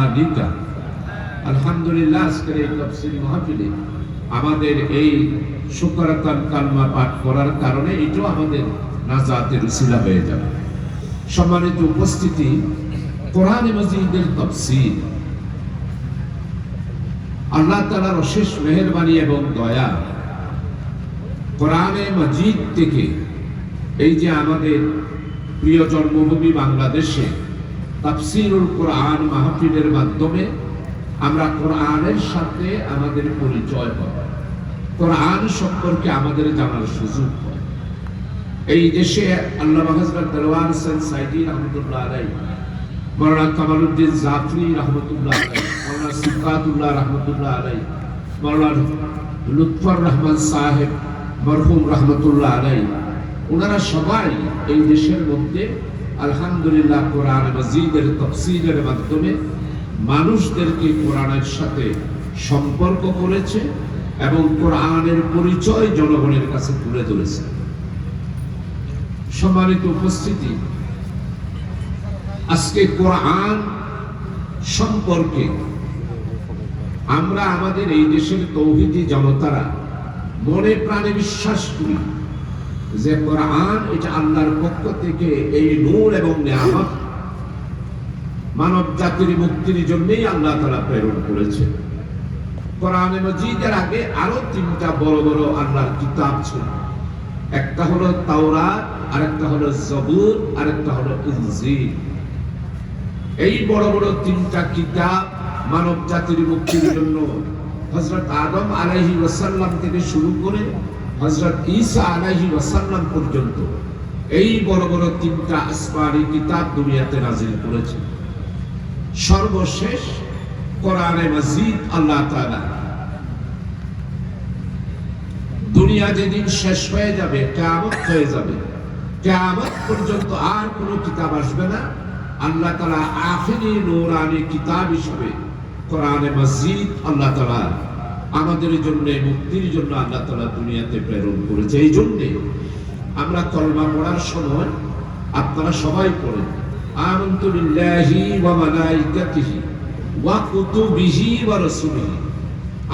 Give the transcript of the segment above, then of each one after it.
যালিকা। আলহামদুলিল্লাহ, আজকের এই তাফসীর মাহফিলে আমাদের এই শুকরাতান কালমা পাঠ করার কারণে এটাও আমাদের নাজাতের উসিলা হয়ে যাবে। সম্মানিত উপস্থিতি, কোরআনে মাজিদের তাফসীর আল্লাহ তাআলার অশেষ মেহেরবানি এবং দয়া। কোরআনে মাজিদ থেকে এই যে আমাদের প্রিয় জন্মভূমি বাংলাদেশে তাফসীরুল কোরআন মাহফিলের মাধ্যমে আমরা কোরআনের সাথে আমাদের পরিচয় হয়, কোরআন সম্পর্কে আমাদের জানার সুযোগ হয়। এই দেশে আল্লামা হযরত দেলওয়ার হোসেন সাইদি রহমতুল্লাহ আলাইহি, মাওলানা কামালউদ্দিন জাফরি রহমতুল্লাহ আলাইহি, মাওলানা সিফাতুল্লাহ রহমতুল্লাহ আলাইহি, মাওলানা লুৎফর রহমান সাহেব মরহুম রহমতুল্লাহ আলাইহি, ওনারা সবাই এই দেশের মধ্যে আলহামদুলিল্লাহ কোরআন মাজিদের তাফসীরের মাধ্যমে মানুষদেরকে কোরআনের সাথে সম্পর্ক করেছে এবং কোরআনের পরিচয় জনগণের কাছে তুলে ধরেছে। সম্মানিত উপস্থিতি, আজকে কোরআন সম্পর্কে আমরা আমাদের এই দেশের তৌহিদি জনতারা মনে প্রাণে বিশ্বাস করি যে কোরআন এটা আল্লাহর পক্ষ থেকে এই নূর এবং নিয়ামত মানব জাতির মুক্তির জন্যই আল্লাহ তাআলা প্রেরণ করেছে। কোরআনে মাজিদের আগে আরো তিনটা বড় বড় আল্লাহর কিতাব ছিল। একটা হলো তাওরাত, আরেকটা হলো জবুর, আরেকটা হলো ইনজিল। এই বড় বড় তিনটা কিতাব মানব জাতির মুক্তির জন্য হযরত আদম আলাইহিস সালাম থেকে শুরু করে হযরত ঈসা আলাইহিস সালাম পর্যন্ত এই বড় বড় তিনটা আসমানি কিতাব দুনিয়াতে নাজিল করেছে। সর্বশেষ কোরআনে মাজিদ আল্লাহ তাআলা দুনিয়া যেদিন শেষ হয়ে যাবে, কিয়ামত হয়ে যাবে, কিয়ামত পর্যন্ত আর কোনো কিতাব আসবে না, আল্লাহ তাআলা আখিরি নূরানি কিতাব হিসেবে কোরআনে মাজিদ আল্লাহ তাআলা আমাদের জন্য মুক্তির জন্য আল্লাহ তাআলা দুনিয়াতে প্রেরণ করেছে। এই জন্য আমরা কলমা পড়ার সময় আপনারা সবাই পড়েন আমানতু বিল্লাহি ওয়া মালাইকাতিহি ওয়া কুতুবিহি ওয়া রাসূলিহি।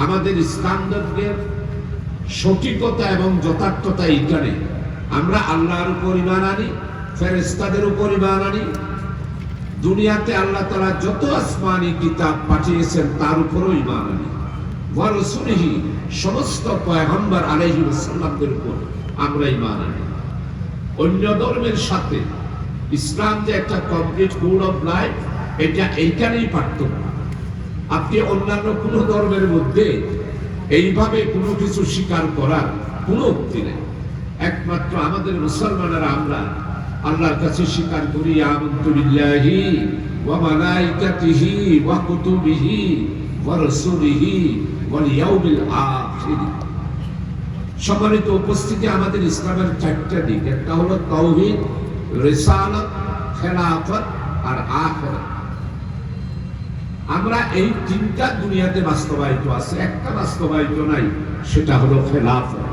আমাদের ইসলাম ধর্মের সঠিকতা এবং যথার্থতা এইখানে আমরা আল্লাহর উপর ঈমান আনি, ফেরেশতাদের উপর ঈমান আনি, দুনিয়াতে আল্লাহ তাআলা যত আসমানি কিতাব পাঠিয়েছেন তার উপরও ঈমান আনি, ওয়া রাসূলিহি সমস্ত পয়গম্বর আলাইহিস সালামদের উপর আমরা ঈমান আনি। অন্য ধর্মের সাথে ইসলাম যে একটা কমপ্লিট কোড অফ লাইফ, এটা এইখানেই পার্থক্য। আপনি অন্যান্য কোনো ধর্মের মধ্যে এইভাবে কোনো কিছু স্বীকার করার কোনো উক্তি নেই। একমাত্র আমাদের মুসলমানেরা আমরা আল্লাহর কাছে স্বীকার করি আমানতু বিল্লাহি ওয়া মালাইকাতিহি ওয়া কুতুবিহি ওয়া রাসূলিহি ওয়াল ইয়াউমিল আখির। সম্মানিত উপস্থিতি, আমাদের ইসলামের চারটা দিক। একটা হলো তাওহীদ, রিসালাত, খেলাফত আর আখিরাত। আমরা এই তিনটা দুনিয়াতে বাস্তবায়িত আছে, একটা বাস্তবায়িত নাই, সেটা হলো খেলাফত।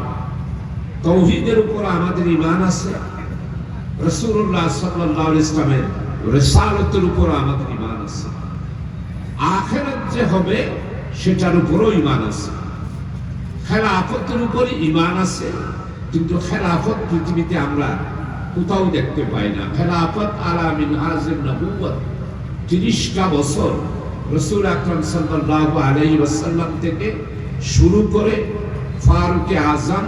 তাওহীদের উপর আমাদের ঈমান আছে, রাসূলুল্লাহ সাল্লাল্লাহু আলাইহি ওয়াসাল্লামের রিসালাতের উপর আমাদের ঈমান আছে, আখিরাত যে হবে সেটার উপরও ঈমান আছে। খেলাফতের উপর ঈমান আছে, কিন্তু খেলাফত পৃথিবীতে আমরা কোথাও দেখতে পাই না। খেলাফত আলা মিনহাজিন নবুওয়াত, 30টা বছর রাসূল আকরাম সাল্লাল্লাহু আলাইহি ওয়াসাল্লাম থেকে শুরু করে ফারুকে আযম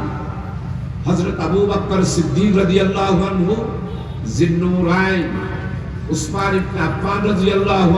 হযরত আবু বকর সিদ্দিক রাদিয়াল্লাহু আনহু, জিন্নুরাইন উসমান ইবনে আফফান রাদিয়াল্লাহু